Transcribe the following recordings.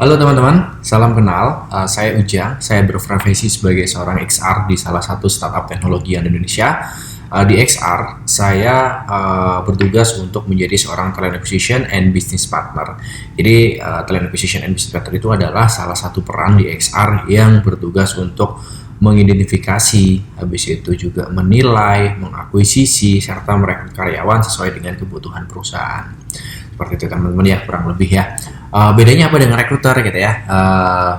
Halo teman-teman, salam kenal. Saya Ujang. Saya berprofesi sebagai seorang XR di salah satu startup teknologi yang di Indonesia. Di XR, saya bertugas untuk menjadi seorang talent acquisition and business partner. Jadi, talent acquisition and business partner itu adalah salah satu peran di XR yang bertugas untuk mengidentifikasi, habis itu juga menilai, mengakuisisi, serta merekrut karyawan sesuai dengan kebutuhan perusahaan. Seperti itu teman-teman ya, kurang lebih ya. Bedanya apa dengan rekruter gitu ya?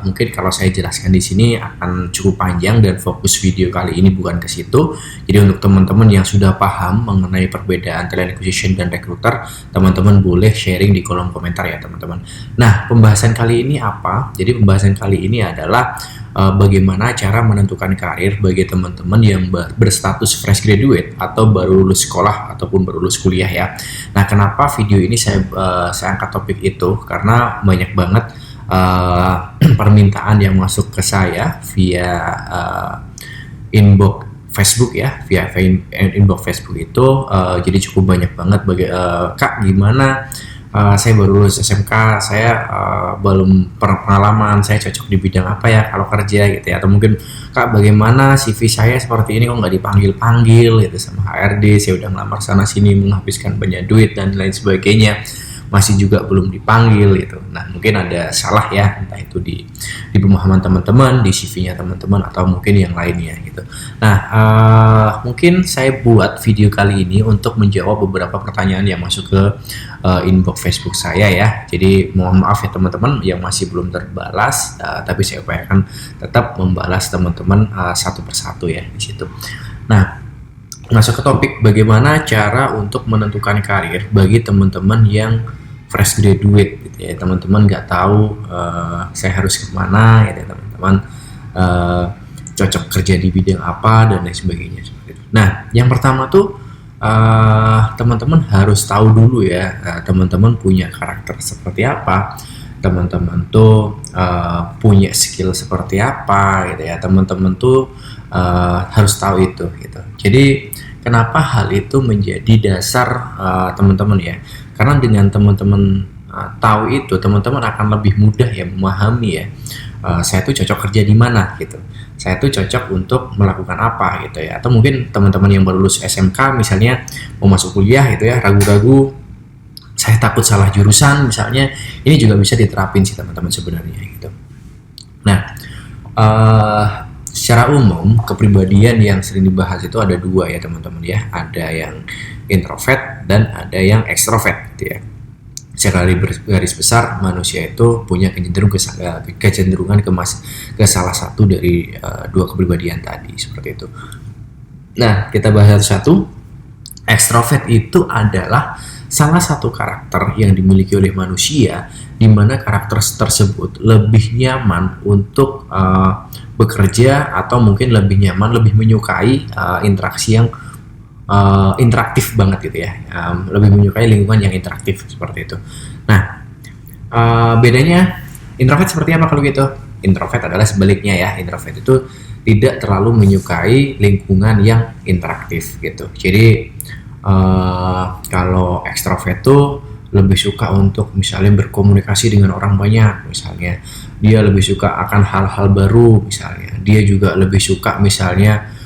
Mungkin kalau saya jelaskan di sini akan cukup panjang dan fokus video kali ini bukan ke situ. Jadi untuk teman-teman yang sudah paham mengenai perbedaan talent acquisition dan rekruter, teman-teman boleh sharing di kolom komentar ya teman-teman. Nah, pembahasan kali ini apa? Jadi pembahasan kali ini adalah bagaimana cara menentukan karir bagi teman-teman yang berstatus fresh graduate atau baru lulus sekolah ataupun baru lulus kuliah ya. Nah, kenapa video ini saya angkat topik itu? Karena banyak banget permintaan yang masuk ke saya via inbox Facebook ya, via inbox Facebook itu jadi cukup banyak banget Kak, gimana? Saya baru lulus SMK, saya belum pengalaman, saya cocok di bidang apa ya kalau kerja gitu ya, atau mungkin Kak bagaimana CV saya seperti ini kok nggak dipanggil-panggil gitu sama HRD, saya udah ngelamar sana sini menghabiskan banyak duit dan lain sebagainya, masih juga belum dipanggil gitu. Nah mungkin ada salah ya, entah itu di pemahaman teman-teman, di CV-nya teman-teman, atau mungkin yang lainnya gitu. Nah mungkin saya buat video kali ini untuk menjawab beberapa pertanyaan yang masuk ke inbox Facebook saya ya. Jadi mohon maaf ya teman-teman yang masih belum terbalas, tapi saya upayakan tetap membalas teman-teman satu persatu ya di situ. Nah, masuk ke topik bagaimana cara untuk menentukan karir bagi teman-teman yang fresh graduate gitu ya. Teman-teman nggak tahu saya harus kemana gitu ya teman-teman, cocok kerja di bidang apa dan lain sebagainya seperti itu. Nah, yang pertama tuh teman-teman harus tahu dulu ya, teman-teman punya karakter seperti apa, teman-teman tuh punya skill seperti apa gitu ya, teman-teman tuh harus tahu itu gitu. Jadi kenapa hal itu menjadi dasar teman-teman ya, karena dengan teman-teman tahu itu, teman-teman akan lebih mudah ya memahami ya, saya tuh cocok kerja di mana gitu, saya tuh cocok untuk melakukan apa gitu ya. Atau mungkin teman-teman yang baru lulus SMK misalnya mau masuk kuliah gitu ya, ragu-ragu, saya takut salah jurusan misalnya, ini juga bisa diterapin sih teman-teman sebenarnya gitu. Nah, secara umum kepribadian yang sering dibahas itu ada dua ya teman-teman ya, ada yang introvert dan ada yang ekstrovert gitu ya. Secara garis besar manusia itu punya kecenderungan ke salah satu dari dua kepribadian tadi seperti itu. Nah, kita bahas satu. Ekstrovert itu adalah salah satu karakter yang dimiliki oleh manusia, di mana karakter tersebut lebih nyaman untuk bekerja, atau mungkin lebih nyaman, lebih menyukai interaksi yang interaktif banget gitu ya, lebih menyukai lingkungan yang interaktif seperti itu. Nah, bedanya introvert seperti apa kalau gitu? Introvert adalah sebaliknya ya, introvert itu tidak terlalu menyukai lingkungan yang interaktif gitu. Jadi kalau ekstrovert tuh lebih suka untuk misalnya berkomunikasi dengan orang banyak, misalnya dia lebih suka akan hal-hal baru, misalnya dia juga lebih suka misalnya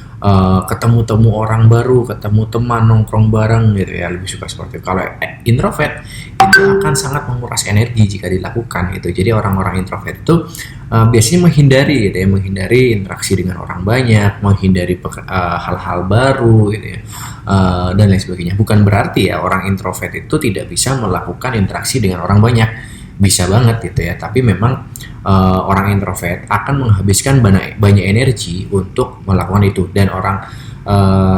ketemu orang baru, ketemu teman, nongkrong bareng gitu ya, lebih suka seperti itu. Kalau introvert itu akan sangat menguras energi jika dilakukan gitu. Jadi orang-orang introvert itu biasanya menghindari gitu ya, menghindari interaksi dengan orang banyak, menghindari hal-hal baru gitu ya, dan lain sebagainya. Bukan berarti ya orang introvert itu tidak bisa melakukan interaksi dengan orang banyak, bisa banget gitu ya, tapi memang orang introvert akan menghabiskan banyak energi untuk melakukan itu, dan orang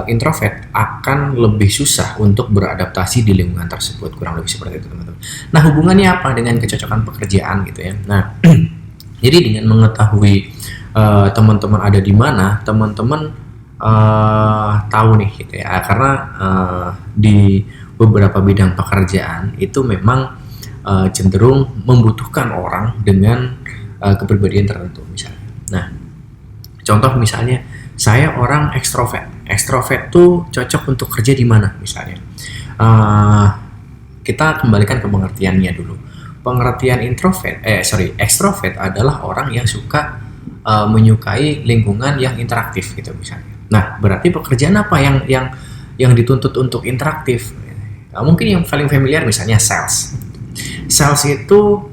introvert akan lebih susah untuk beradaptasi di lingkungan tersebut, kurang lebih seperti itu teman-teman. Nah, hubungannya apa dengan kecocokan pekerjaan gitu ya. Nah, jadi dengan mengetahui teman-teman ada di mana, teman-teman tahu nih gitu ya, karena di beberapa bidang pekerjaan itu memang cenderung membutuhkan orang dengan kepribadian tertentu misalnya. Nah, contoh misalnya saya orang ekstrovert tuh cocok untuk kerja di mana misalnya. Kita kembalikan ke pengertiannya dulu. pengertian ekstrovert adalah orang yang suka menyukai lingkungan yang interaktif gitu misalnya. Nah, berarti pekerjaan apa yang dituntut untuk interaktif? Mungkin yang paling familiar misalnya sales. Sales itu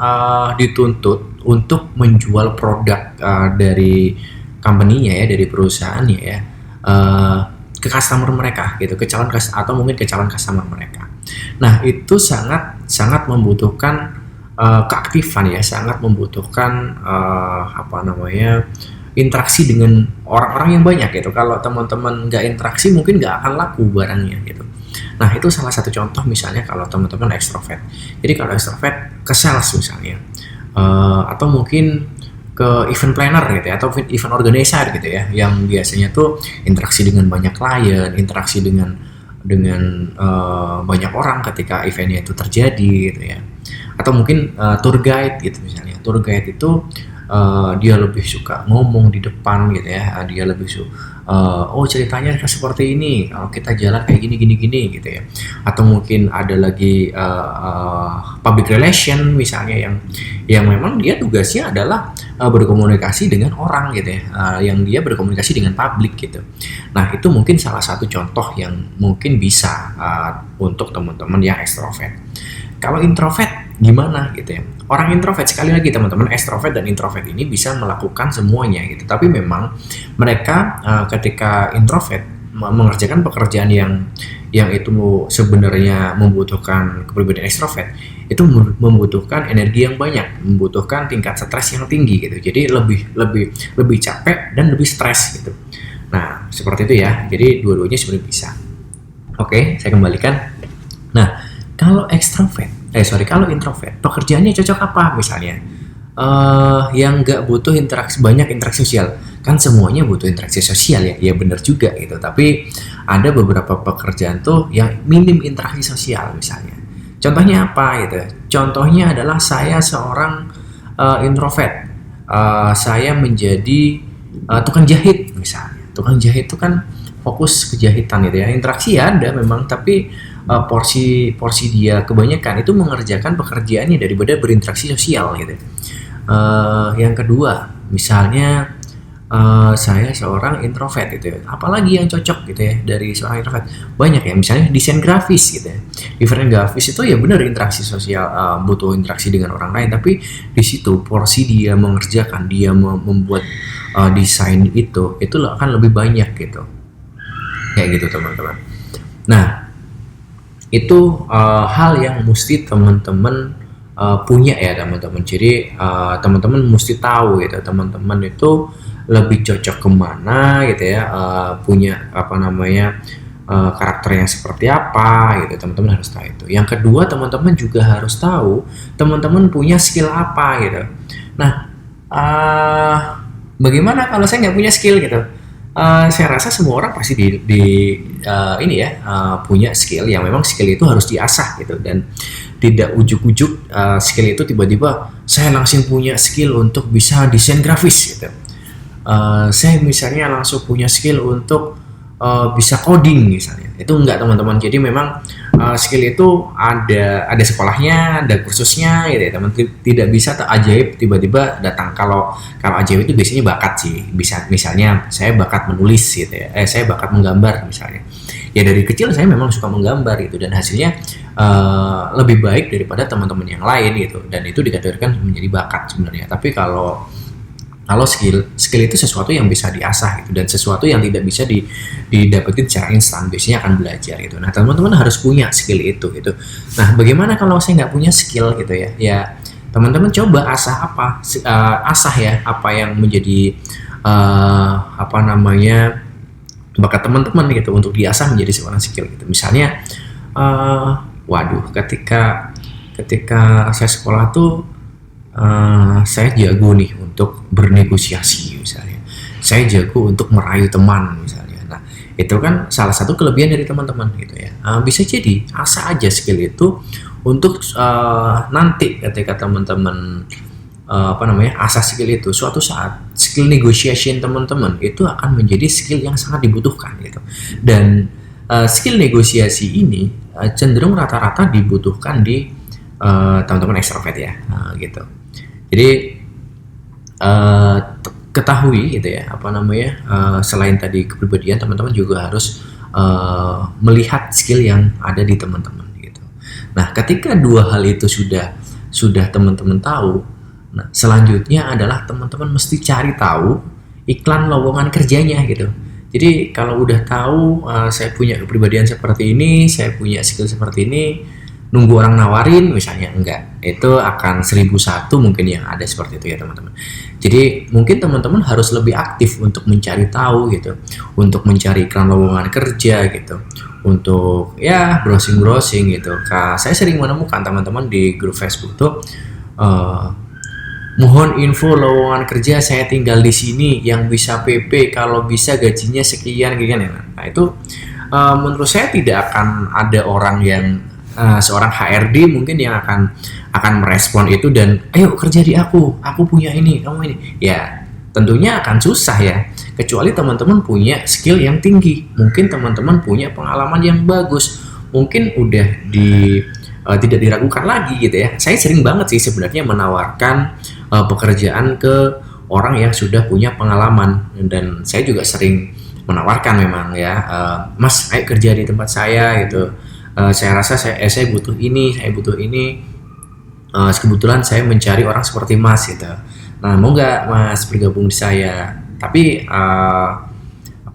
dituntut untuk menjual produk dari company-nya ya, dari perusahaannya ya, ke customer mereka gitu, ke calon atau mungkin ke calon customer mereka. Nah, itu sangat membutuhkan keaktifan ya, sangat membutuhkan interaksi dengan orang-orang yang banyak gitu. Kalau teman-teman nggak interaksi mungkin nggak akan laku barangnya gitu. Nah, itu salah satu contoh misalnya kalau teman-teman ekstrovert. Jadi kalau ekstrovert ke sales misalnya, atau mungkin ke event planner gitu ya, atau event organizer gitu ya, yang biasanya tuh interaksi dengan banyak klien, interaksi dengan banyak orang ketika eventnya itu terjadi gitu ya. Atau mungkin tour guide gitu misalnya. Tour guide itu dia lebih suka ngomong di depan gitu ya, dia lebih ceritanya seperti ini, kita jalan kayak gini gitu ya. Atau mungkin ada lagi public relation misalnya yang memang dia tugasnya adalah berkomunikasi dengan orang gitu ya, yang dia berkomunikasi dengan publik gitu. Nah, itu mungkin salah satu contoh yang mungkin bisa untuk teman-teman yang ekstrovert. Kalau introvert gimana gitu ya? Orang introvert, sekali lagi teman-teman, ekstrovert dan introvert ini bisa melakukan semuanya gitu. Tapi memang mereka ketika introvert mengerjakan pekerjaan yang itu sebenarnya membutuhkan kepribadian ekstrovert, itu membutuhkan energi yang banyak, membutuhkan tingkat stres yang tinggi gitu. Jadi lebih capek dan lebih stres gitu. Nah, seperti itu ya. Jadi dua-duanya sebenarnya bisa. Oke, saya kembalikan. Nah, kalau introvert, pekerjaannya cocok apa misalnya? Yang nggak butuh banyak interaksi sosial. Kan semuanya butuh interaksi sosial ya benar juga gitu. Tapi ada beberapa pekerjaan tuh yang minim interaksi sosial misalnya. Contohnya apa gitu? Contohnya adalah saya seorang introvert. Saya menjadi tukang jahit misalnya. Tukang jahit itu kan fokus ke jahitan gitu ya. Interaksi ya ada memang, tapi porsi dia kebanyakan itu mengerjakan pekerjaannya daripada berinteraksi sosial gitu. Yang kedua, misalnya saya seorang introvert gitu ya. Apalagi yang cocok gitu ya dari seorang introvert? Banyak ya, misalnya desain grafis gitu ya. Desain grafis itu ya benar interaksi sosial, butuh interaksi dengan orang lain, tapi di situ porsi dia mengerjakan, dia membuat desain itu akan lebih banyak gitu. Kayak gitu teman-teman. Nah, itu hal yang mesti teman-teman punya ya teman-teman. Jadi teman-teman mesti tahu gitu, teman-teman itu lebih cocok kemana gitu ya, punya karakter yang seperti apa gitu, teman-teman harus tahu itu. Yang kedua, teman-teman juga harus tahu teman-teman punya skill apa gitu. Nah, bagaimana kalau saya nggak punya skill gitu? Saya rasa semua orang pasti punya skill yang memang skill itu harus diasah gitu, dan tidak ujuk-ujuk skill itu tiba-tiba saya langsung punya skill untuk bisa desain grafis gitu. Saya misalnya langsung punya skill untuk bisa coding misalnya. Itu enggak teman-teman. Jadi memang skill itu ada sekolahnya, ada kursusnya gitu ya teman. Tidak bisa ajaib tiba-tiba datang. Kalau ajaib itu biasanya bakat sih. Bisa misalnya saya bakat menulis gitu ya. Saya bakat menggambar misalnya. Ya dari kecil saya memang suka menggambar gitu, dan hasilnya lebih baik daripada teman-teman yang lain gitu. Dan itu dikategorikan menjadi bakat sebenarnya. Tapi kalau skill itu sesuatu yang bisa diasah gitu, dan sesuatu yang tidak bisa didapetin secara instan, biasanya akan belajar gitu. Nah, teman-teman harus punya skill itu gitu. Nah, bagaimana kalau saya nggak punya skill gitu ya? Ya, teman-teman coba asah apa yang menjadi bakat teman-teman gitu untuk diasah menjadi seorang skill gitu. Misalnya, ketika saya sekolah tuh saya jago nih untuk bernegosiasi misalnya. Saya jago untuk merayu teman misalnya. Nah, itu kan salah satu kelebihan dari teman-teman gitu ya. Bisa jadi asah aja skill itu untuk nanti ketika teman-teman asah skill itu, suatu saat skill negotiation teman-teman itu akan menjadi skill yang sangat dibutuhkan gitu. Dan skill negosiasi ini cenderung rata-rata dibutuhkan di teman-teman ekstrovert ya, gitu. Jadi ketahui gitu ya, selain tadi kepribadian, teman-teman juga harus melihat skill yang ada di teman-teman gitu. Nah, ketika dua hal itu sudah teman-teman tahu, nah selanjutnya adalah teman-teman mesti cari tahu iklan lowongan kerjanya gitu. Jadi kalau udah tahu saya punya kepribadian seperti ini, saya punya skill seperti ini, nunggu orang nawarin misalnya enggak, itu akan 1001 mungkin yang ada seperti itu ya teman-teman. Jadi mungkin teman-teman harus lebih aktif untuk mencari tahu gitu, untuk mencari iklan lowongan kerja gitu, untuk ya browsing gitu. Saya sering menemukan teman-teman di grup Facebook tuh mohon info lowongan kerja, saya tinggal di sini, yang bisa PP, kalau bisa gajinya sekian ya. Nah itu menurut saya tidak akan ada orang yang seorang HRD mungkin yang akan merespon itu dan ayo kerja di aku punya ini, kamu ini. Ya tentunya akan susah ya, kecuali teman-teman punya skill yang tinggi, mungkin teman-teman punya pengalaman yang bagus, mungkin udah tidak diragukan lagi gitu ya. Saya sering banget sih sebenarnya menawarkan pekerjaan ke orang yang sudah punya pengalaman, dan saya juga sering menawarkan memang ya, Mas ayo kerja di tempat saya gitu. Saya rasa saya butuh ini, kebetulan saya mencari orang seperti Mas gitu. Nah mau nggak Mas bergabung di saya, tapi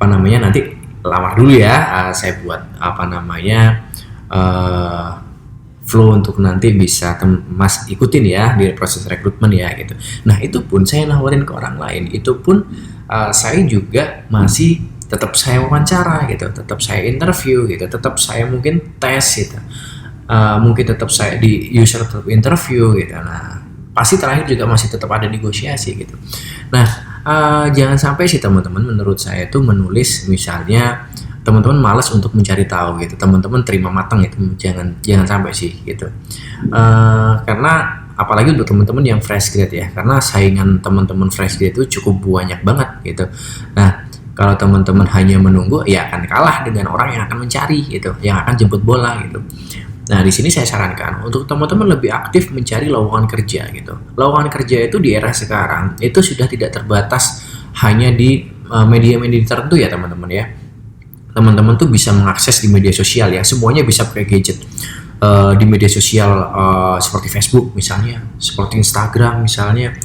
nanti lamar dulu ya, saya buat flow untuk nanti bisa Mas ikutin ya di proses rekrutmen ya gitu. Nah itu pun saya nawarin ke orang lain, itu pun saya juga masih tetap saya wawancara gitu, tetap saya interview gitu, tetap saya mungkin tes gitu, mungkin tetap saya di user tetap interview gitu. Nah pasti terakhir juga masih tetap ada negosiasi gitu. Nah jangan sampai sih teman-teman, menurut saya itu menulis misalnya teman-teman malas untuk mencari tahu gitu, teman-teman terima matang itu, jangan sampai sih gitu. Karena apalagi untuk teman-teman yang fresh grade ya, karena saingan teman-teman fresh grade itu cukup banyak banget gitu. Nah kalau teman-teman hanya menunggu, ya akan kalah dengan orang yang akan mencari gitu, yang akan jemput bola gitu. Nah di sini saya sarankan untuk teman-teman lebih aktif mencari lowongan kerja gitu. Lowongan kerja itu di era sekarang itu sudah tidak terbatas hanya di media-media tertentu ya teman-teman ya. Teman-teman tuh bisa mengakses di media sosial ya, semuanya bisa pakai gadget. Di media sosial seperti Facebook misalnya, seperti Instagram misalnya,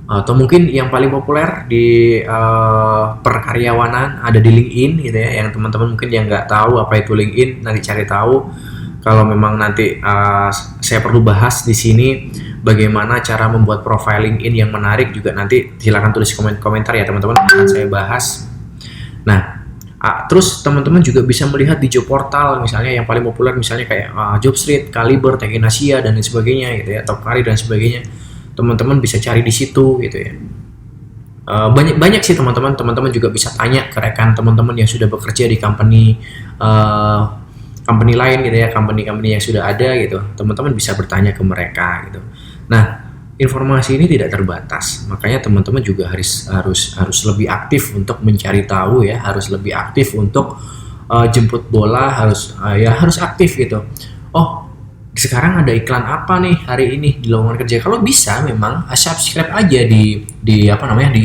atau mungkin yang paling populer di perkaryawanan ada di LinkedIn gitu ya, yang teman-teman mungkin yang nggak tahu apa itu LinkedIn, nanti cari tahu. Kalau memang nanti saya perlu bahas di sini bagaimana cara membuat profile LinkedIn yang menarik juga, nanti silakan tulis komentar ya teman-teman, akan saya bahas. Nah terus teman-teman juga bisa melihat di job portal misalnya yang paling populer misalnya kayak Jobstreet, Caliber, Tag in Asia dan lain sebagainya gitu ya, Top Career dan sebagainya. Teman-teman bisa cari di situ gitu ya. Banyak sih teman-teman juga bisa tanya ke rekan teman-teman yang sudah bekerja di company lain gitu ya, company yang sudah ada gitu. Teman-teman bisa bertanya ke mereka gitu. Nah informasi ini tidak terbatas, makanya teman-teman juga harus lebih aktif untuk mencari tahu ya, harus lebih aktif untuk jemput bola, harus aktif gitu. Oh sekarang ada iklan apa nih hari ini di lowongan kerja, kalau bisa memang subscribe aja di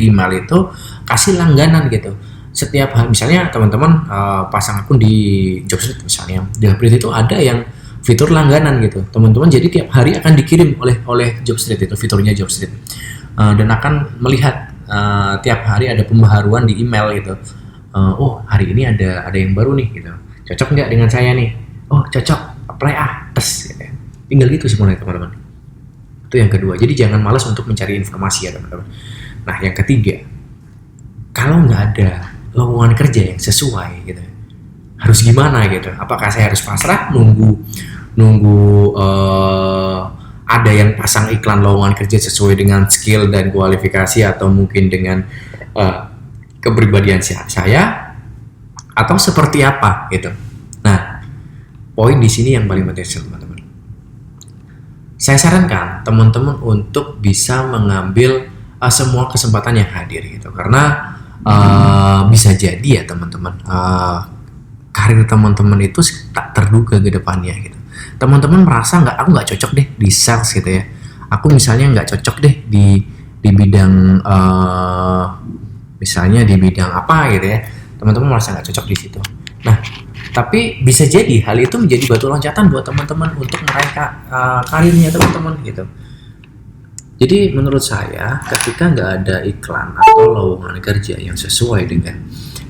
email itu, kasih langganan gitu. Setiap hari misalnya teman-teman pasang akun di Jobstreet misalnya, di Jobstreet itu ada yang fitur langganan gitu, teman-teman jadi tiap hari akan dikirim oleh Jobstreet, itu fiturnya Jobstreet, dan akan melihat tiap hari ada pembaharuan di email gitu. Oh hari ini ada yang baru nih gitu, cocok nggak dengan saya nih? Oh cocok, apply tes gitu ya. Tinggal gitu semuanya teman-teman. Itu yang kedua, jadi jangan malas untuk mencari informasi ya teman-teman. Nah yang ketiga, kalau nggak ada lowongan kerja yang sesuai gitu, harus gimana gitu? Apakah saya harus pasrah nunggu ada yang pasang iklan lowongan kerja sesuai dengan skill dan kualifikasi, atau mungkin dengan kepribadian saya, atau seperti apa gitu? Nah poin di sini yang paling penting teman-teman. Saya sarankan teman-teman untuk bisa mengambil semua kesempatan yang hadir gitu, karena bisa jadi ya teman-teman, karir teman-teman itu tak terduga ke depannya gitu. teman-teman merasa aku nggak cocok deh di sales gitu ya, aku misalnya nggak cocok deh di bidang misalnya di bidang apa gitu ya, teman-teman merasa nggak cocok di situ. Nah, tapi bisa jadi hal itu menjadi batu loncatan buat teman-teman untuk meraih karirnya teman-teman gitu. Jadi menurut saya ketika nggak ada iklan atau lowongan kerja yang sesuai dengan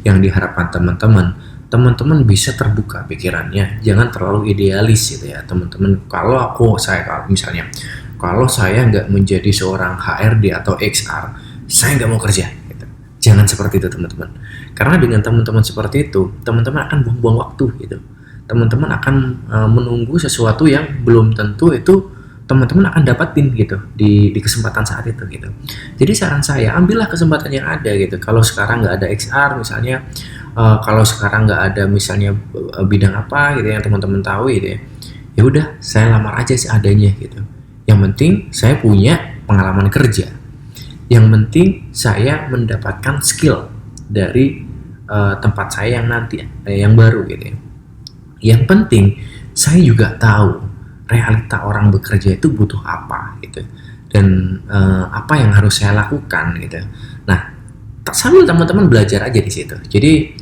yang diharapkan teman-teman bisa terbuka pikirannya, jangan terlalu idealis gitu ya teman-teman. Kalau misalnya kalau saya nggak menjadi seorang HRD atau XR, saya nggak mau kerja gitu. Jangan seperti itu teman-teman, karena dengan teman-teman seperti itu teman-teman akan buang-buang waktu gitu. Teman-teman akan menunggu sesuatu yang belum tentu itu teman-teman akan dapatin gitu di kesempatan saat itu gitu. Jadi saran saya, ambillah kesempatan yang ada gitu. Kalau sekarang nggak ada XR misalnya, kalau sekarang nggak ada misalnya bidang apa gitu yang teman-teman tahu gitu ya, ya udah saya lamar aja seadanya gitu. Yang penting saya punya pengalaman kerja, yang penting saya mendapatkan skill dari tempat saya yang nanti yang baru gitu ya. Yang penting saya juga tahu realita orang bekerja itu butuh apa gitu, dan apa yang harus saya lakukan gitu. Nah, sambil teman-teman belajar aja di situ. Jadi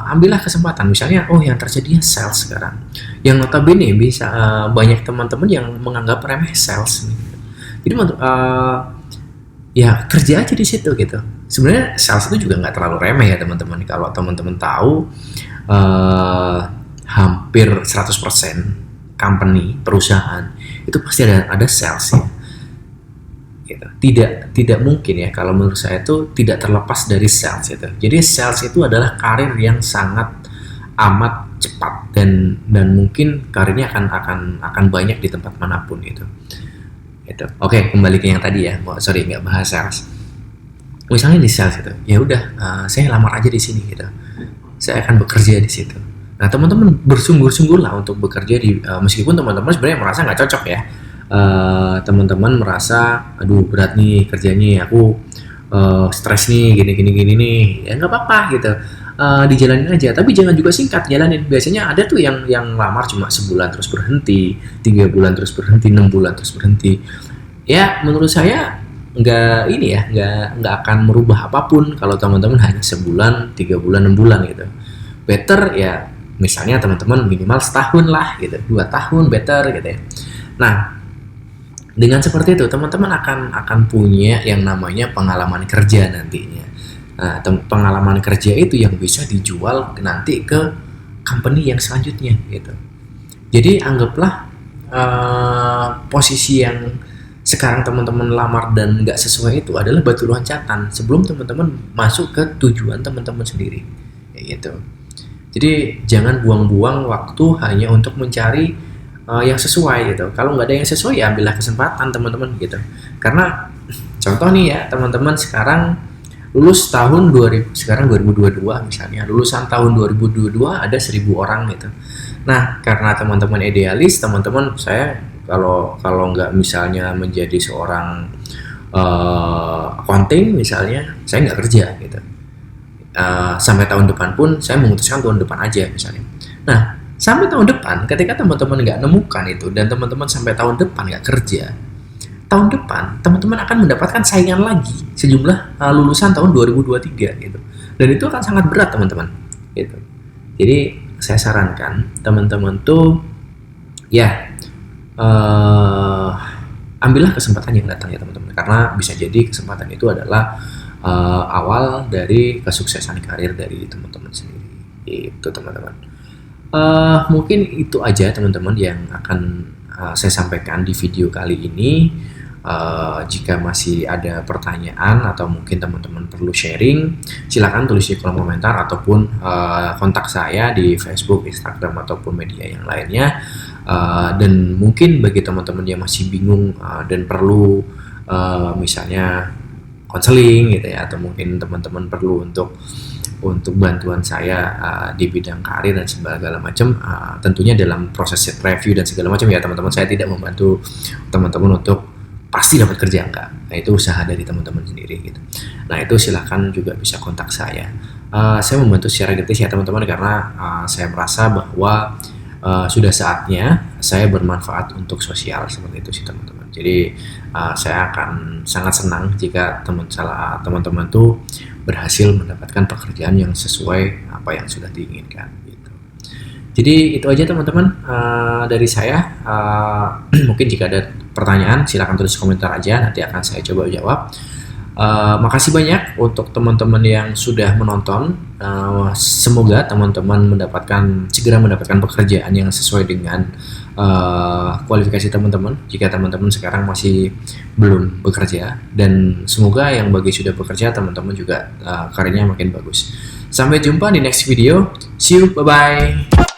ambillah kesempatan. Misalnya, yang tersedia sales sekarang, yang notabene bisa banyak teman-teman yang menganggap remeh sales. Gitu. Jadi ya kerja aja di situ gitu. Sebenarnya sales itu juga nggak terlalu remeh ya teman-teman. Kalau teman-teman tahu, hampir 100% company, perusahaan itu pasti ada sales ya. Gitu. Tidak mungkin ya, kalau menurut saya itu tidak terlepas dari sales itu. Jadi sales itu adalah karir yang sangat amat cepat dan mungkin karirnya akan banyak di tempat manapun gitu. Itu. Oke, kembali ke yang tadi ya. Nggak bahas sales. Misalnya di sales itu, ya udah saya lamar aja di sini gitu. Saya akan bekerja di situ. Nah, teman-teman bersungguh-sungguhlah untuk bekerja meskipun teman-teman sebenarnya merasa nggak cocok ya. Teman-teman merasa, aduh berat nih kerjanya, aku stres nih, gini nih, ya nggak apa-apa gitu. Dijalanin aja, tapi jangan juga singkat jalanin. Biasanya ada tuh yang lamar cuma sebulan terus berhenti, 3 bulan terus berhenti, 6 bulan terus berhenti. Ya menurut saya nggak akan merubah apapun kalau teman-teman hanya sebulan, 3 bulan, 6 bulan gitu. Better ya misalnya teman-teman minimal setahun lah gitu, 2 tahun better gitu ya. Nah, dengan seperti itu teman-teman akan punya yang namanya pengalaman kerja nantinya. Nah, pengalaman kerja itu yang bisa dijual nanti ke company yang selanjutnya gitu. Jadi anggaplah posisi yang sekarang teman-teman lamar dan nggak sesuai itu adalah batu loncatan sebelum teman-teman masuk ke tujuan teman-teman sendiri, kayak gitu. Jadi jangan buang-buang waktu hanya untuk mencari yang sesuai gitu. Kalau nggak ada yang sesuai ya ambillah kesempatan teman-teman gitu. Karena contoh nih ya teman-teman sekarang lulus tahun 2022 misalnya, lulusan tahun 2022 ada 1.000 orang gitu. Nah, karena teman-teman idealis, teman-teman saya kalau nggak misalnya menjadi seorang accounting misalnya, saya nggak kerja gitu. Sampai tahun depan pun saya memutuskan tahun depan aja misalnya. Nah, sampai tahun depan ketika teman-teman nggak nemukan itu dan teman-teman sampai tahun depan nggak kerja, tahun depan teman-teman akan mendapatkan saingan lagi sejumlah lulusan tahun 2023 gitu, dan itu akan sangat berat teman-teman gitu. Jadi saya sarankan teman-teman tuh ya ambillah kesempatan yang datang ya teman-teman, karena bisa jadi kesempatan itu adalah awal dari kesuksesan karir dari teman-teman sendiri. Itu teman-teman. Mungkin itu aja teman-teman yang akan saya sampaikan di video kali ini. Jika masih ada pertanyaan atau mungkin teman-teman perlu sharing, silakan tulis di kolom komentar ataupun kontak saya di Facebook, Instagram ataupun media yang lainnya. Dan mungkin bagi teman-teman yang masih bingung dan perlu misalnya konseling gitu ya, atau mungkin teman-teman perlu untuk bantuan saya di bidang karir dan segala macam, tentunya dalam proses review dan segala macam ya teman-teman, saya tidak membantu teman-teman untuk pasti dapat kerja, enggak. Nah, itu usaha dari teman-teman sendiri gitu. Nah, itu silakan juga bisa kontak saya. Saya membantu secara gratis ya teman-teman, karena saya merasa bahwa sudah saatnya saya bermanfaat untuk sosial, seperti itu sih teman-teman. Jadi saya akan sangat senang jika teman-teman tuh berhasil mendapatkan pekerjaan yang sesuai apa yang sudah diinginkan gitu. Jadi itu aja teman-teman dari saya. Mungkin jika ada pertanyaan silahkan tulis komentar aja, nanti akan saya coba jawab. Makasih banyak untuk teman-teman yang sudah menonton. Semoga teman-teman segera mendapatkan pekerjaan yang sesuai dengan kualifikasi teman-teman. Jika teman-teman sekarang masih belum bekerja, dan semoga yang bagi sudah bekerja teman-teman juga karirnya makin bagus. Sampai jumpa di next video. See you, bye bye.